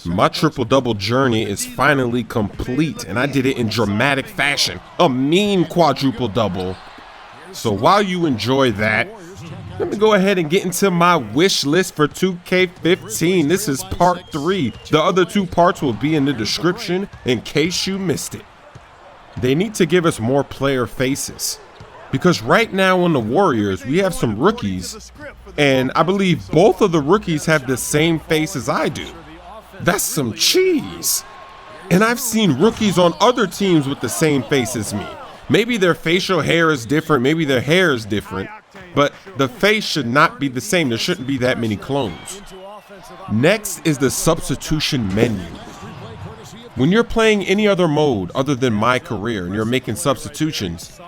My triple-double journey is finally complete, and I did it in dramatic fashion. A mean quadruple double. So while you enjoy that, let me go ahead and get into my wish list for 2K15. This is part 3. The other 2 parts will be in the description in case you missed it. They need to give us more player faces, because right now on the Warriors, we have some rookies, and I believe both of the rookies have the same face as I do. That's some cheese. And I've seen rookies on other teams with the same face as me. Maybe their facial hair is different, maybe their hair is different, but the face should not be the same. There shouldn't be that many clones. Next is the substitution menu. When you're playing any other mode other than My Career and you're making substitutions,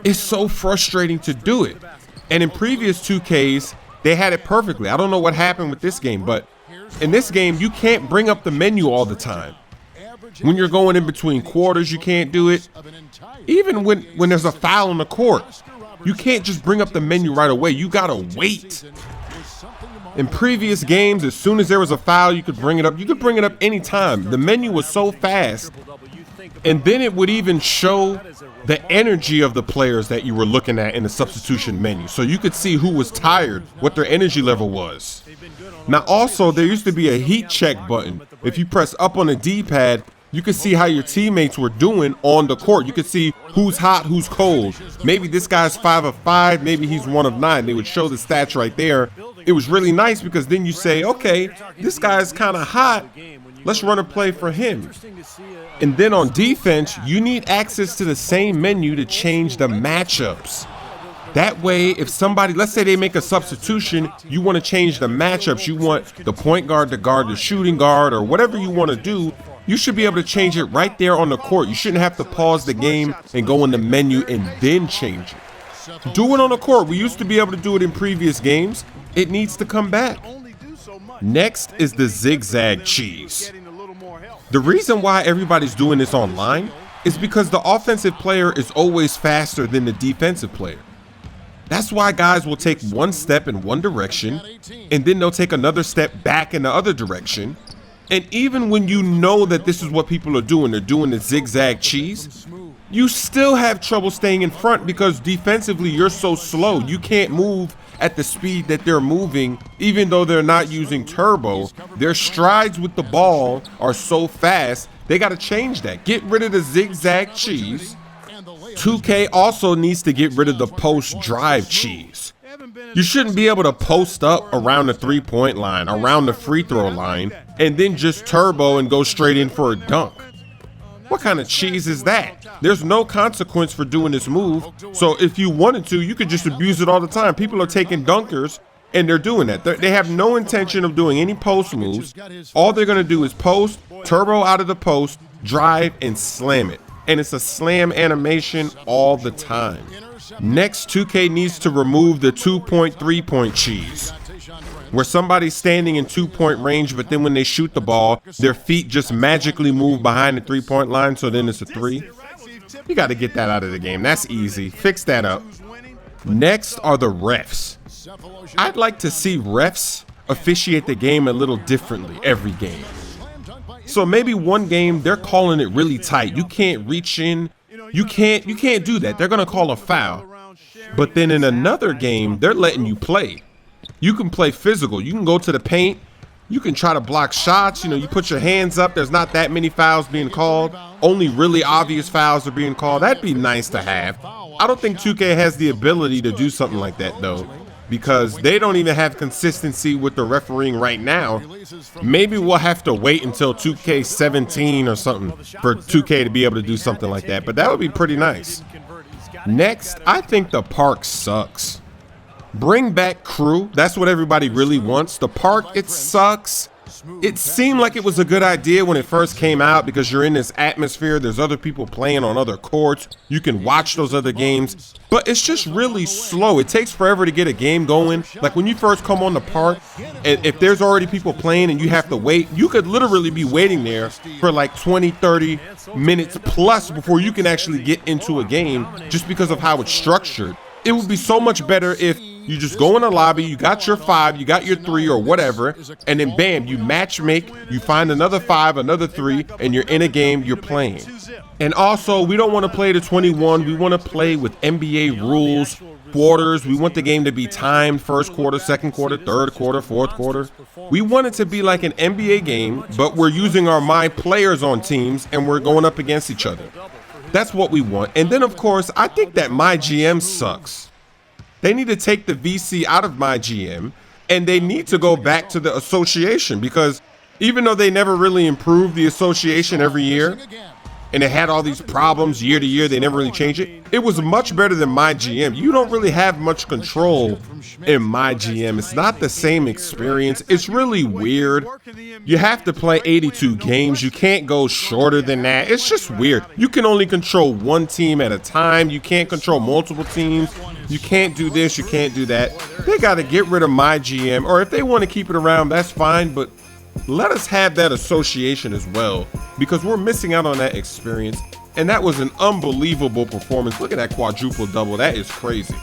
it's so frustrating to do it. And in previous 2Ks, they had it perfectly. I don't know what happened with this game, but in this game, you can't bring up the menu all the time. When you're going in between quarters, you can't do it. Even when there's a foul on the court, you can't just bring up the menu right away. You gotta wait. In previous games, as soon as there was a foul, you could bring it up. You could bring it up anytime. The menu was so fast. And then it would even show the energy of the players that you were looking at in the substitution menu. So you could see who was tired, what their energy level was. Now also, there used to be a heat check button. If you press up on the D-pad, you could see how your teammates were doing on the court. You could see who's hot, who's cold. Maybe this guy's 5 of 5, maybe he's 1 of 9. They would show the stats right there. It was really nice because then you say, okay, this guy's kind of hot. Let's run a play for him. And then on defense, you need access to the same menu to change the matchups. That way, if somebody, let's say they make a substitution, you want to change the matchups. You want the point guard to guard the shooting guard or whatever you want to do. You should be able to change it right there on the court. You shouldn't have to pause the game and go in the menu and then change it. Do it on the court. We used to be able to do it in previous games. It needs to come back. Next is the zigzag cheese. The reason why everybody's doing this online is because the offensive player is always faster than the defensive player. That's why guys will take one step in one direction and then they'll take another step back in the other direction. And even when you know that this is what people are doing, they're doing the zigzag cheese, you still have trouble staying in front because defensively you're so slow. You can't move at the speed that they're moving, even though they're not using turbo. Their strides with the ball are so fast, they got to change that. Get rid of the zigzag cheese. 2K also needs to get rid of the post drive cheese. You shouldn't be able to post up around the 3-point line, around the free throw line, and then just turbo and go straight in for a dunk. What kind of cheese is that? There's no consequence for doing this move. So if you wanted to, you could just abuse it all the time. People are taking dunkers and they're doing that. They have no intention of doing any post moves. All they're going to do is post, turbo out of the post, drive, and slam it. And it's a slam animation all the time. Next, 2K needs to remove the 2-point, 3-point cheese, where somebody's standing in 2-point range, but then when they shoot the ball, their feet just magically move behind the 3-point line, so then it's a 3. You got to get that out of the game. That's easy. Fix that up. Next are the refs. I'd like to see refs officiate the game a little differently every game. So maybe one game they're calling it really tight. You can't reach in. You can't do that. They're going to call a foul. But then in another game, they're letting you play. You can play physical. You can go to the paint. You can try to block shots. You put your hands up. There's not that many fouls being called. Only really obvious fouls are being called. That'd be nice to have. I don't think 2K has the ability to do something like that, though, because they don't even have consistency with the refereeing right now. Maybe we'll have to wait until 2K17 or something for 2K to be able to do something like that, but that would be pretty nice. Next, I think the park sucks. Bring back crew. That's what everybody really wants. The park, it sucks. It seemed like it was a good idea when it first came out because you're in this atmosphere. There's other people playing on other courts. You can watch those other games, but it's just really slow. It takes forever to get a game going. Like when you first come on the park, and if there's already people playing and you have to wait, you could literally be waiting there for like 20, 30 minutes plus before you can actually get into a game just because of how it's structured. It would be so much better if You just go in a lobby, you got your 5, you got your 3 or whatever, and then bam, you match make, you find another 5, another 3, and you're in a game, you're playing. And also, we don't want to play to 21, we want to play with NBA rules, quarters. We want the game to be timed, first quarter, second quarter, third quarter, fourth quarter. We want it to be like an NBA game, but we're using our My Players on teams and we're going up against each other. That's what we want. And then, of course, I think that MyGM sucks. They need to take the VC out of MyGM and they need to go back to the association, because even though they never really improved the association every year, and it had all these problems year to year, they never really changed it. It was much better than MyGM. You don't really have much control in MyGM. It's not the same experience. It's really weird. You have to play 82 games. You can't go shorter than that. It's just weird. You can only control one team at a time. You can't control multiple teams. You can't do this, you can't do that. They got to get rid of MyGM, or if they want to keep it around, that's fine, but let us have that association as well, because we're missing out on that experience. And that was an unbelievable performance. Look at that quadruple double. That is crazy.